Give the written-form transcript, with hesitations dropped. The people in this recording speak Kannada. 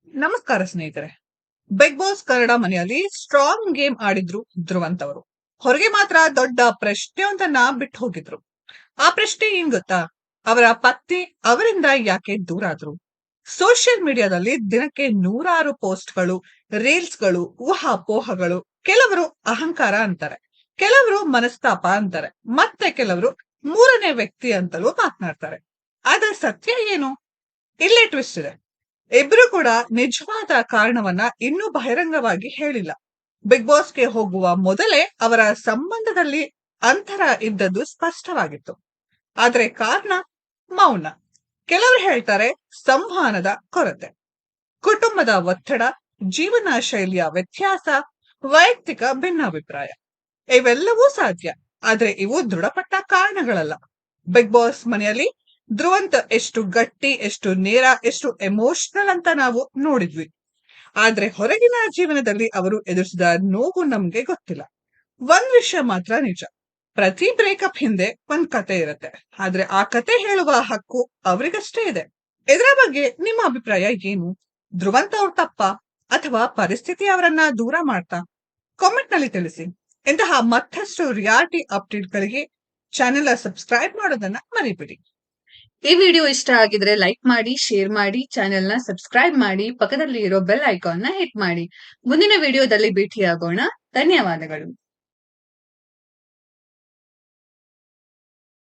ನಮಸ್ಕಾರ ಸ್ನೇಹಿತರೆ. ಬಿಗ್ ಬಾಸ್ ಕನ್ನಡ ಮನೆಯಲ್ಲಿ ಸ್ಟ್ರಾಂಗ್ ಗೇಮ್ ಆಡಿದ್ರು ಧ್ರುವಂತ್ ಅವರು. ಹೊರಗೆ ಮಾತ್ರ ದೊಡ್ಡ ಪ್ರಶ್ನೆಯೊಂದನ್ನ ಬಿಟ್ಟು ಹೋಗಿದ್ರು. ಆ ಪ್ರಶ್ನೆ ಏನ್ ಗೊತ್ತಾ? ಅವರ ಪತ್ನಿ ಅವರಿಂದ ಯಾಕೆ ದೂರ ಆದ್ರು? ಸೋಷಿಯಲ್ ಮೀಡಿಯಾದಲ್ಲಿ ದಿನಕ್ಕೆ ನೂರಾರು ಪೋಸ್ಟ್ಗಳು, ರೀಲ್ಸ್ಗಳು, ಊಹಾಪೋಹಗಳು. ಕೆಲವರು ಅಹಂಕಾರ ಅಂತಾರೆ, ಕೆಲವರು ಮನಸ್ತಾಪ ಅಂತಾರೆ, ಮತ್ತೆ ಕೆಲವರು ಮೂರನೇ ವ್ಯಕ್ತಿ ಅಂತಲೂ ಮಾತನಾಡ್ತಾರೆ. ಆದ್ರೆ ಸತ್ಯ ಏನು? ಇಲ್ಲೇ ಟ್ವಿಸ್ಟ್ ಇದೆ. ಇಬ್ರು ಕೂಡ ನಿಜವಾದ ಕಾರಣವನ್ನ ಇನ್ನೂ ಬಹಿರಂಗವಾಗಿ ಹೇಳಿಲ್ಲ. ಬಿಗ್ ಬಾಸ್ಗೆ ಹೋಗುವ ಮೊದಲೇ ಅವರ ಸಂಬಂಧದಲ್ಲಿ ಅಂತರ ಇದ್ದದ್ದು ಸ್ಪಷ್ಟವಾಗಿತ್ತು. ಆದ್ರೆ ಕಾರಣ ಮೌನ. ಕೆಲವರು ಹೇಳ್ತಾರೆ ಸಂವಹನದ ಕೊರತೆ, ಕುಟುಂಬದ ಒತ್ತಡ, ಜೀವನ ಶೈಲಿಯ ವ್ಯತ್ಯಾಸ, ವೈಯಕ್ತಿಕ ಭಿನ್ನಾಭಿಪ್ರಾಯ. ಇವೆಲ್ಲವೂ ಸಾಧ್ಯ, ಆದ್ರೆ ಇವು ದೃಢಪಟ್ಟ ಕಾರಣಗಳಲ್ಲ. ಬಿಗ್ ಬಾಸ್ ಮನೆಯಲ್ಲಿ ಧ್ರುವಂತ್ ಎಷ್ಟು ಗಟ್ಟಿ, ಎಷ್ಟು ನೇರ, ಎಷ್ಟು ಎಮೋಷನಲ್ ಅಂತ ನಾವು ನೋಡಿದ್ವಿ. ಆದ್ರೆ ಹೊರಗಿನ ಜೀವನದಲ್ಲಿ ಅವರು ಎದುರಿಸಿದ ನೋವು ನಮ್ಗೆ ಗೊತ್ತಿಲ್ಲ. ಒಂದ್ ವಿಷಯ ಮಾತ್ರ ನಿಜ, ಪ್ರತಿ ಬ್ರೇಕಪ್ ಹಿಂದೆ ಒಂದ್ ಕತೆ ಇರುತ್ತೆ. ಆದ್ರೆ ಆ ಕತೆ ಹೇಳುವ ಹಕ್ಕು ಅವರಿಗಷ್ಟೇ ಇದೆ. ಇದರ ಬಗ್ಗೆ ನಿಮ್ಮ ಅಭಿಪ್ರಾಯ ಏನು? ಧ್ರುವಂತ್ ಅವ್ರ ತಪ್ಪ ಅಥವಾ ಪರಿಸ್ಥಿತಿ ಅವರನ್ನ ದೂರ ಮಾಡ್ತಾ? ಕಾಮೆಂಟ್ ನಲ್ಲಿ ತಿಳಿಸಿ. ಇಂತಹ ಮತ್ತಷ್ಟು ರಿಯಾಲಿಟಿ ಅಪ್ಡೇಟ್ಗಳಿಗೆ ಚಾನೆಲ್ ಸಬ್ಸ್ಕ್ರೈಬ್ ಮಾಡೋದನ್ನ ಮರಿಬೇಡಿ. ಈ ವಿಡಿಯೋ ಇಷ್ಟ ಆಗಿದ್ರೆ ಲೈಕ್ ಮಾಡಿ, ಶೇರ್ ಮಾಡಿ, ಚಾನೆಲ್ ನ ಸಬ್ಸ್ಕ್ರೈಬ್ ಮಾಡಿ, ಪಕ್ಕದಲ್ಲಿ ಇರೋ ಬೆಲ್ ಐಕಾನ್ ನ ಹಿಟ್ ಮಾಡಿ. ಮುಂದಿನ ವಿಡಿಯೋದಲ್ಲಿ ಭೇಟಿಯಾಗೋಣ. ಧನ್ಯವಾದಗಳು.